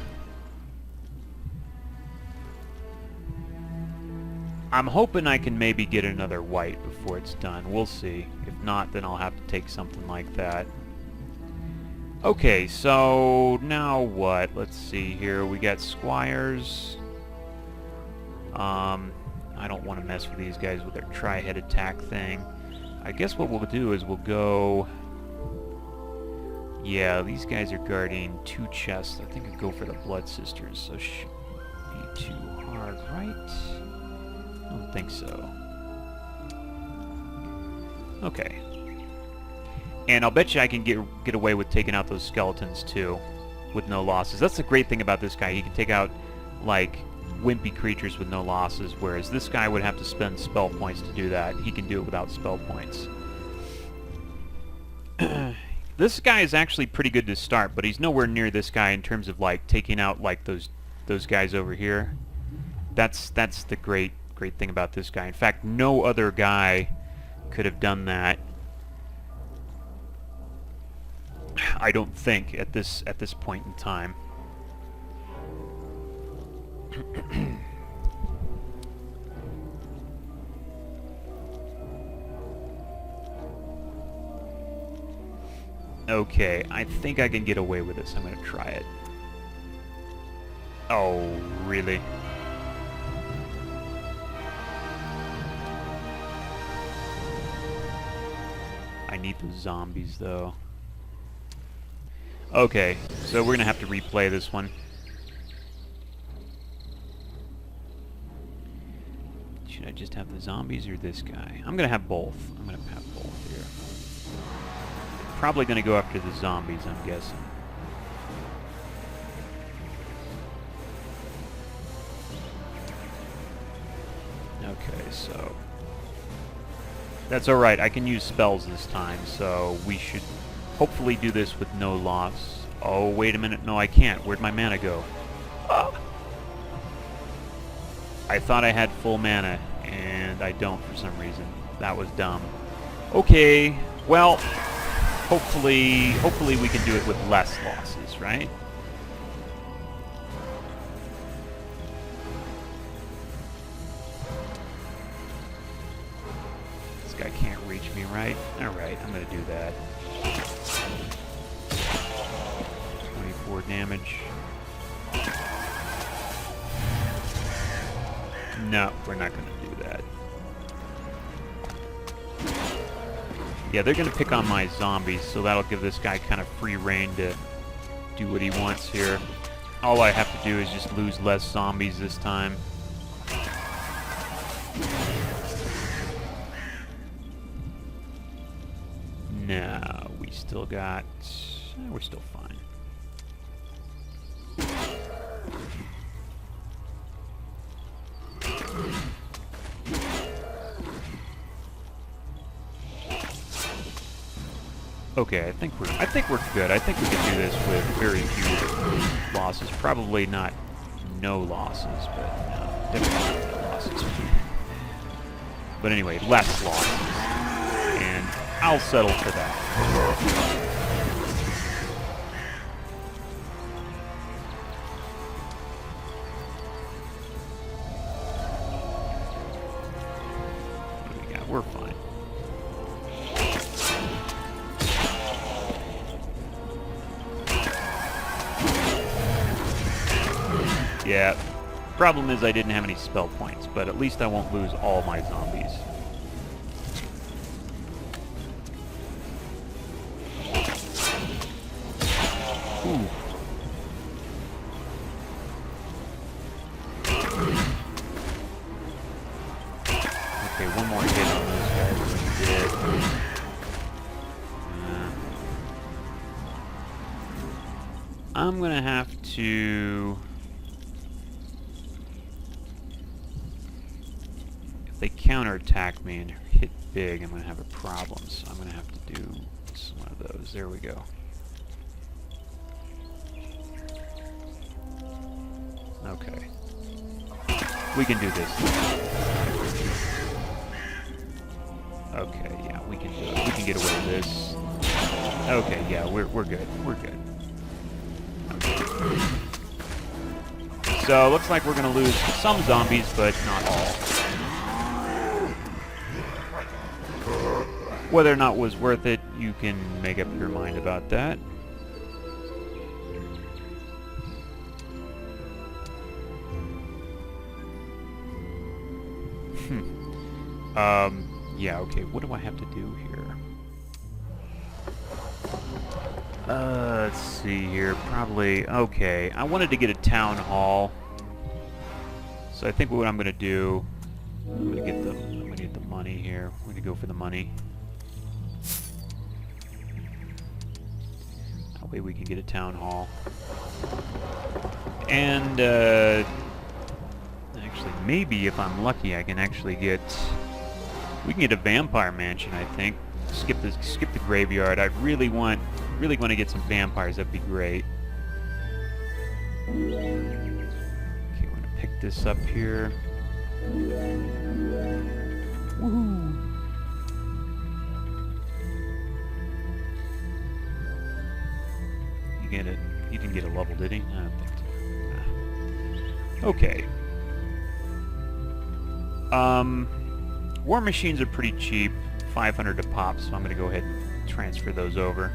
S1: I'm hoping I can maybe get another white before it's done. We'll see. If not, then I'll have to take something like that. Okay, so now what? Let's see here. We got squires. I don't want to mess with these guys with their tri-head attack thing. I guess what we'll do is we'll go... Yeah, these guys are guarding 2 chests. I think I'd go for the Blood Sisters, so shouldn't be too hard, right? I don't think so. Okay. And I'll bet you I can get away with taking out those skeletons, too, with no losses. That's the great thing about this guy. He can take out, like, wimpy creatures with no losses, whereas this guy would have to spend spell points to do that. He can do it without spell points. This guy is actually pretty good to start, but he's nowhere near this guy in terms of, like, taking out, like, those guys over here. That's the great thing about this guy. In fact, no other guy could have done that, I don't think, at this point in time. Okay, I think I can get away with this. I'm gonna try it. Oh, really? I need those zombies, though. Okay, so we're gonna have to replay this one. Should I just have the zombies or this guy? I'm gonna have both. I'm gonna have both here. Probably gonna go after the zombies, I'm guessing. Okay, so... That's alright, I can use spells this time, so we should hopefully do this with no loss. Oh, wait a minute, no I can't. Where'd my mana go? Ah! I thought I had full mana, and I don't for some reason. That was dumb. Okay, well, hopefully we can do it with less losses, right? This guy can't reach me, right? Alright, I'm gonna do that. 24 damage. No, we're not going to do that. Yeah, they're going to pick on my zombies, so that'll give this guy kind of free reign to do what he wants here. All I have to do is just lose less zombies this time. No, we still got... we're still fine. Okay, I think we're good. I think we can do this with very few losses. Probably not no losses, but no, definitely no losses. But anyway, less losses, and I'll settle for that. We're fine. Yeah, problem is I didn't have any spell points, but at least I won't lose all my zombies. Ooh. Okay, one more hit on those guys and we did. I'm gonna have to... If they counterattack me and hit big, I'm gonna have a problem, so I'm gonna have to do one of those. There we go. Okay. We can do this. Okay, yeah, we can do it. We can get away with this. Okay, yeah, we're good. We're good. Okay. So, looks like we're gonna lose some zombies, but not all. Whether or not it was worth it, you can make up your mind about that. Yeah, okay, what do I have to do here? Let's see here, probably, okay, I wanted to get a town hall. So I think what I'm gonna do, I'm gonna get the money here. We're gonna go for the money. That way we can get a town hall. And, actually, maybe if I'm lucky, I can actually get... We can get a vampire mansion, I think. Skip the graveyard. I really want to get some vampires. That'd be great. Okay, we're gonna pick this up here. Woohoo! You get it? He didn't get a level, did he? I don't think so. Okay. War machines are pretty cheap, 500 a pop, so I'm going to go ahead and transfer those over.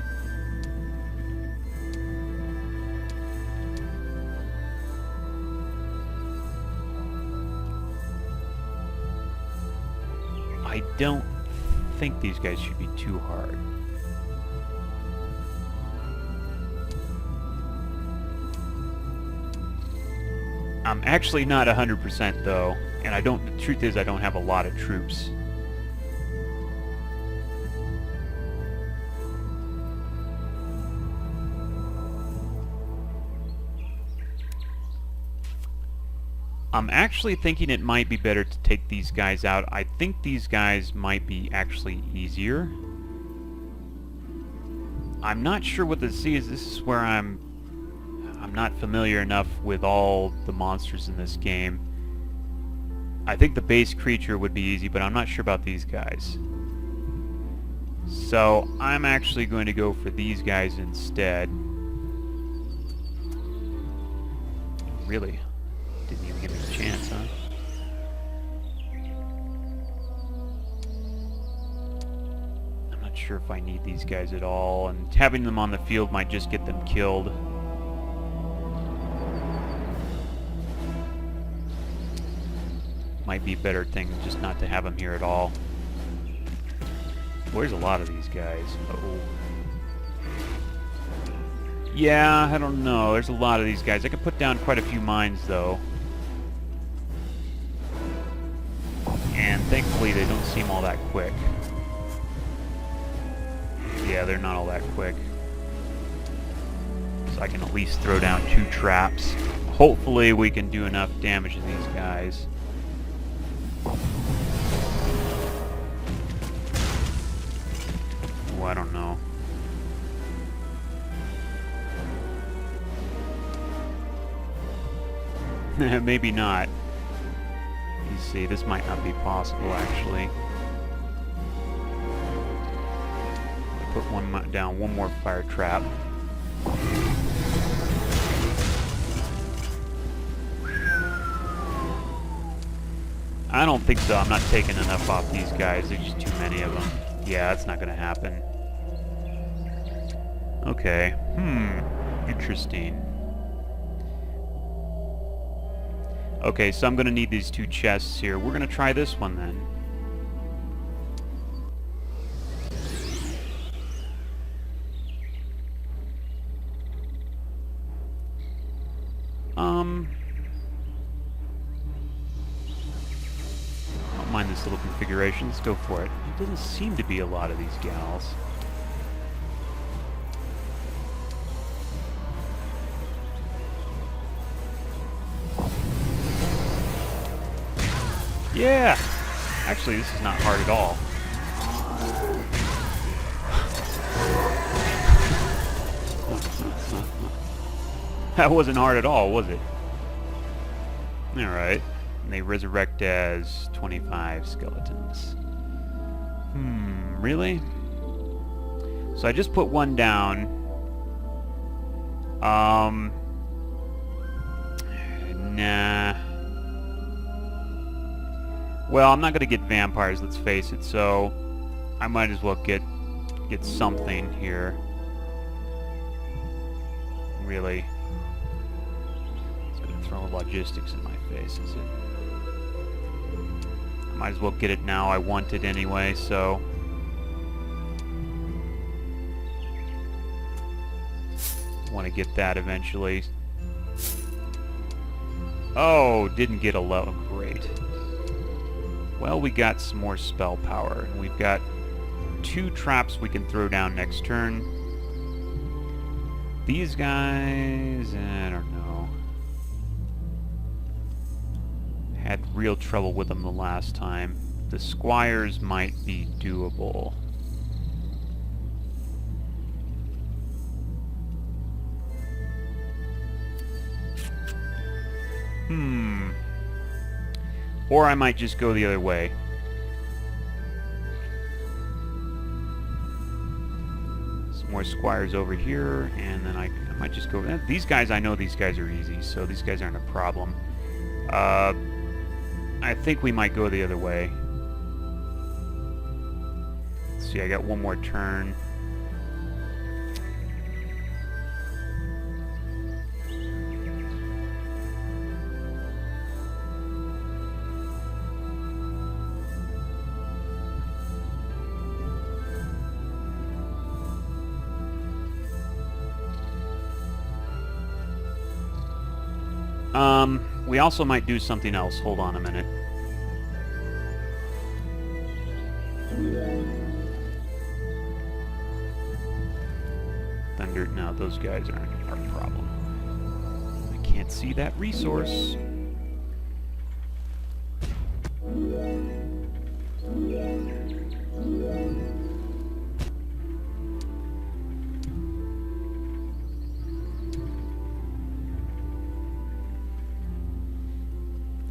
S1: I don't think these guys should be too hard. I'm actually not 100% though, and the truth is I don't have a lot of troops. I'm actually thinking it might be better to take these guys out. I think these guys might be actually easier. I'm not sure what this is. This is where I'm not familiar enough with all the monsters in this game. I think the base creature would be easy, but I'm not sure about these guys. So I'm actually going to go for these guys instead. Really? Didn't even give me a chance, huh? I'm not sure if I need these guys at all, and having them on the field might just get them killed. Might be a better thing just not to have them here at all. Well, there's a lot of these guys. Uh-oh. Yeah, I don't know. There's a lot of these guys. I can put down quite a few mines, though. And thankfully, they don't seem all that quick. Yeah, they're not all that quick. So I can at least throw down 2 traps. Hopefully, we can do enough damage to these guys. Oh, I don't know. Maybe not. You see, this might not be possible, actually. I'll put one more fire trap. I don't think so. I'm not taking enough off these guys. There's just too many of them. Yeah, that's not going to happen. Okay. Interesting. Okay, so I'm going to need these 2 chests here. We're going to try this one then. Don't mind this little configuration. Let's go for it. There doesn't seem to be a lot of these gals. Yeah! Actually, this is not hard at all. That wasn't hard at all, was it? Alright. And they resurrect as 25 skeletons. Really? So I just put one down. Nah. Well, I'm not going to get vampires, let's face it, so I might as well get something here. Really. It's going to throw logistics in my face, is it? Might as well get it now. I want it anyway, so... want to get that eventually. Oh, didn't get a level. Great. Well, we got some more spell power. And we've got 2 traps we can throw down next turn. These guys, I don't know. Had real trouble with them the last time. The squires might be doable. Or I might just go the other way. Some more squires over here, and then I might just go... These guys, I know these guys are easy, so these guys aren't a problem. I think we might go the other way. Let's see, I got one more turn. We also might do something else. Hold on a minute. Thunder, no, those guys aren't our problem. I can't see that resource.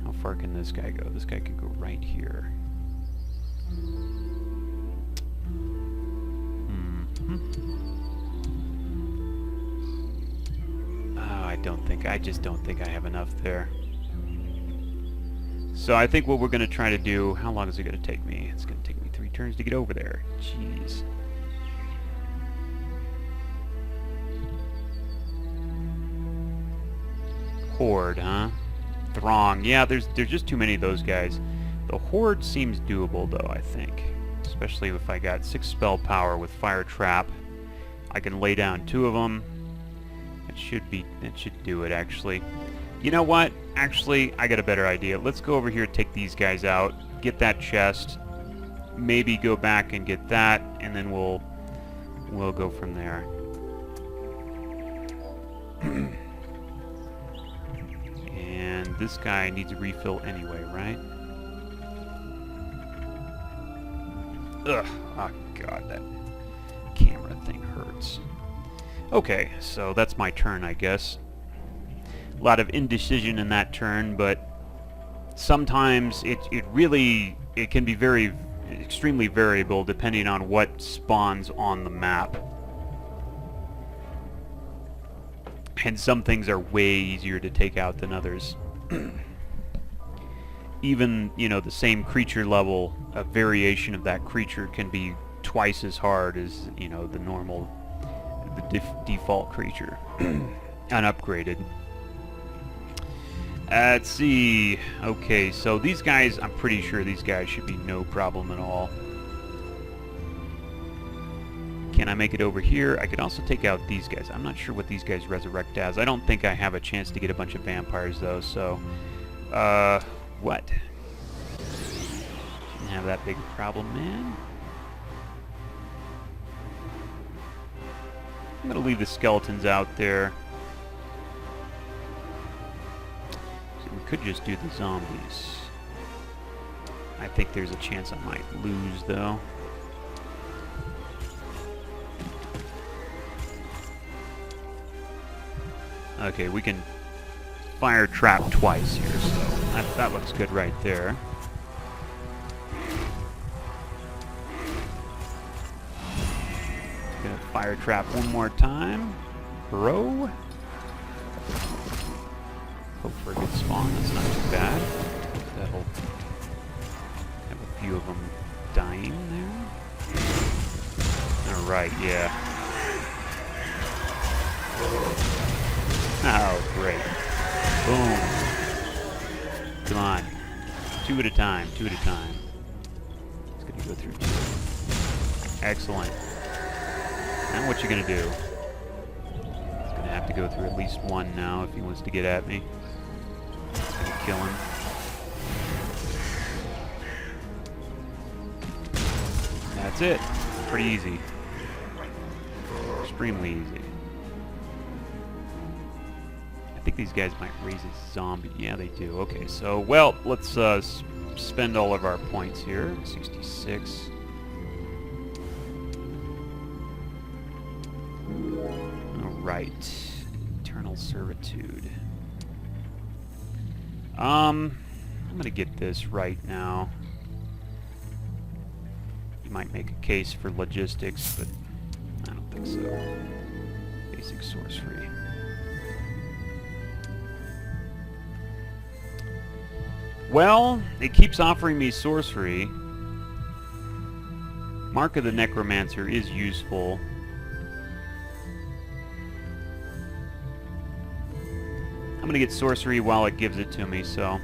S1: How far can this guy go? This guy can go right here. I just don't think I have enough there. So I think what we're going to try to do... How long is it going to take me? It's going to take me 3 turns to get over there. Jeez. Horde, huh? Throng. Yeah, there's just too many of those guys. The Horde seems doable, though, I think. Especially if I got 6 spell power with Fire Trap. I can lay down 2 of them. That should do it, actually. You know what? Actually, I got a better idea. Let's go over here, take these guys out, get that chest, maybe go back and get that, and then we'll go from there. And this guy needs a refill anyway, right? Ugh. Oh, God, that camera thing hurts. Okay, so that's my turn, I guess. A lot of indecision in that turn, but sometimes it can be extremely variable depending on what spawns on the map. And some things are way easier to take out than others. Even, you know, the same creature level, a variation of that creature can be twice as hard as, you know, the normal... the default creature. Unupgraded. Let's see. Okay, so these guys, I'm pretty sure these guys should be no problem at all. Can I make it over here? I could also take out these guys. I'm not sure what these guys resurrect as. I don't think I have a chance to get a bunch of vampires, though, so... what? Didn't have that big a problem, man. I'm going to leave the skeletons out there. So we could just do the zombies. I think there's a chance I might lose, though. Okay, we can fire trap twice here, so that looks good right there. Gonna fire trap one more time. Bro. Hope for a good spawn. That's not too bad. That'll have a few of them dying there. Alright, yeah. Oh, great. Boom. Come on. Two at a time, two at a time. It's gonna go through two. Excellent. Now what you gonna do? He's gonna have to go through at least one now if he wants to get at me. It's gonna kill him. That's it. Pretty easy. Extremely easy. I think these guys might raise a zombie. Yeah, they do. Okay, so, well, let's spend all of our points here. 66. Alright. Eternal Servitude. I'm gonna get this right now. You might make a case for logistics, but I don't think so. Basic sorcery. Well, it keeps offering me sorcery. Mark of the Necromancer is useful. I'm gonna get sorcery while it gives it to me, so...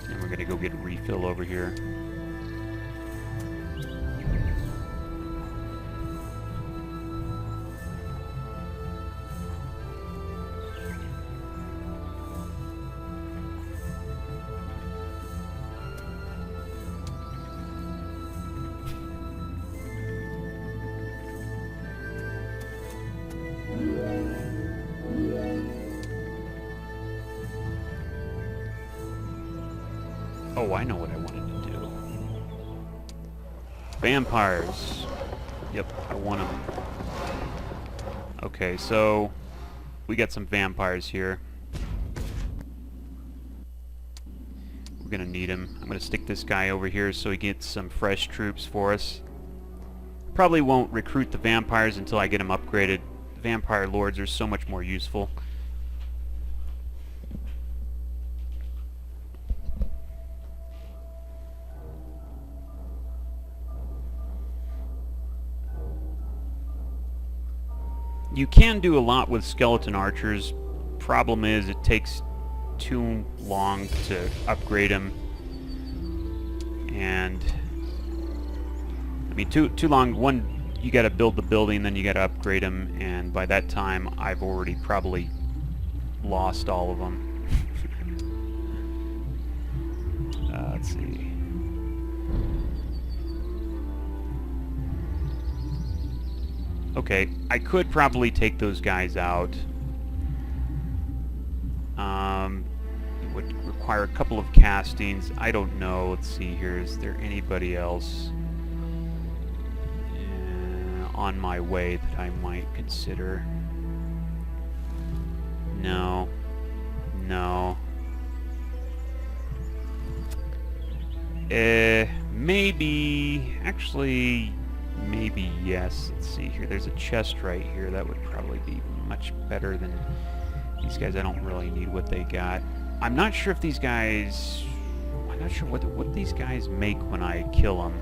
S1: And we're gonna go get a refill over here. Oh, I know what I wanted to do. Vampires. Yep, I want them. Okay, so we got some vampires here. We're gonna need him. I'm gonna stick this guy over here so he gets some fresh troops for us. Probably won't recruit the vampires until I get them upgraded. Vampire lords are so much more useful. You can do a lot with skeleton archers. Problem is, it takes too long to upgrade them, and I mean too long. One, you got to build the building, then you got to upgrade them, and by that time, I've already probably lost all of them. Let's see. Okay, I could probably take those guys out. It would require a couple of castings. I don't know. Let's see here. Is there anybody else on my way that I might consider? No. No. Maybe... Actually... Maybe yes. Let's see here. There's a chest right here. That would probably be much better than these guys. I don't really need what they got. I'm not sure if these guys... I'm not sure what these guys make when I kill them.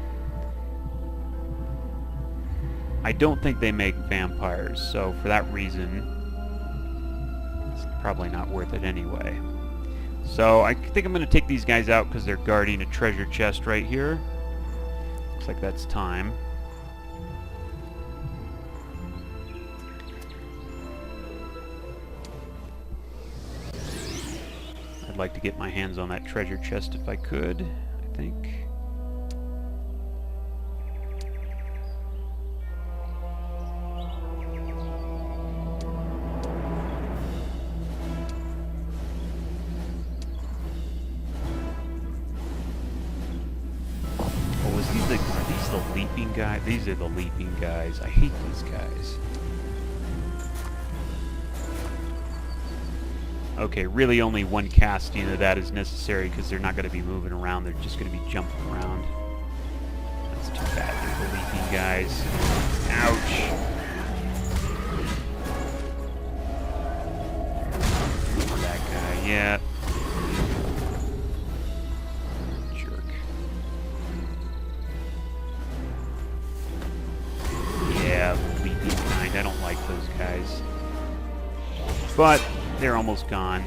S1: I don't think they make vampires, so for that reason, it's probably not worth it anyway. So I think I'm going to take these guys out because they're guarding a treasure chest right here. Looks like that's time. I'd like to get my hands on that treasure chest if I could, I think. Are these the leaping guys? These are the leaping guys. I hate these guys. Okay, really only one casting of that is necessary because they're not going to be moving around. They're just going to be jumping around. That's too bad. They're the leaping guys. Ouch. That guy, yeah. Jerk. Yeah, leaping kind. I don't like those guys.
S2: but they're almost gone.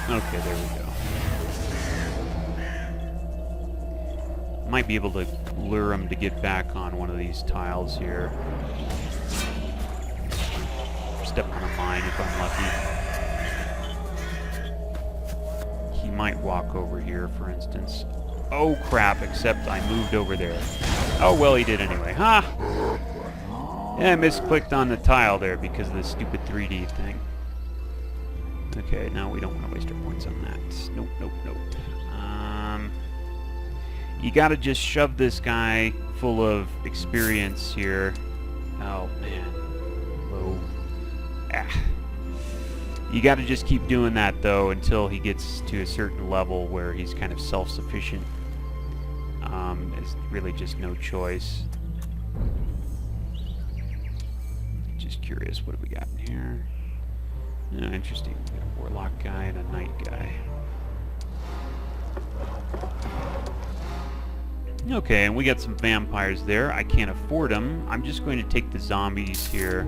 S2: Okay, there we go. Might be able to lure him to get back on one of these tiles here. Step on a mine if I'm lucky. He might walk over here, for instance. Oh crap, except I moved over there. Oh well, he did anyway. Ha! Yeah, I misclicked on the tile there because of the stupid 3D thing. Okay, now we don't want to waste our points on that. Nope, nope, nope. You gotta just shove this guy full of experience here. Oh, man. Low. Ah. You gotta just keep doing that, though, until he gets to a certain level where he's kind of self-sufficient. It's really just no choice. Just curious, what have we got in here? Oh, interesting. We got a warlock guy and a knight guy. Okay, and we got some vampires there. I can't afford them. I'm just going to take the zombies here.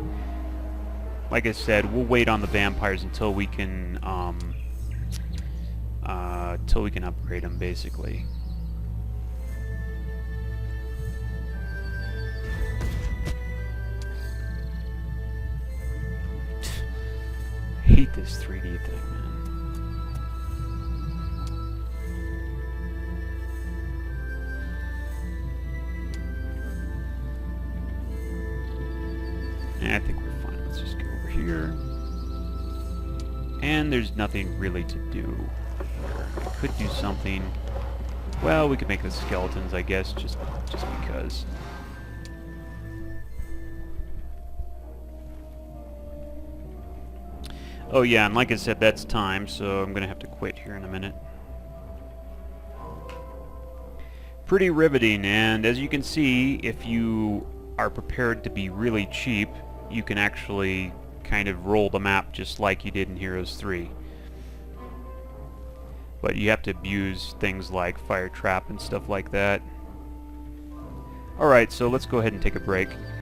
S2: Like I said, we'll wait on the vampires until we can upgrade them, basically. Hate this 3D thing, man. I think we're fine. Let's just go over here. And there's nothing really to do here. We could do something. Well, we could make the skeletons, I guess, just because. Oh yeah, and like I said, that's time, so I'm gonna have to quit here in a minute. Pretty riveting, and as you can see, if you are prepared to be really cheap, you can actually kind of roll the map just like you did in Heroes 3. But you have to abuse things like Fire Trap and stuff like that. Alright, so let's go ahead and take a break.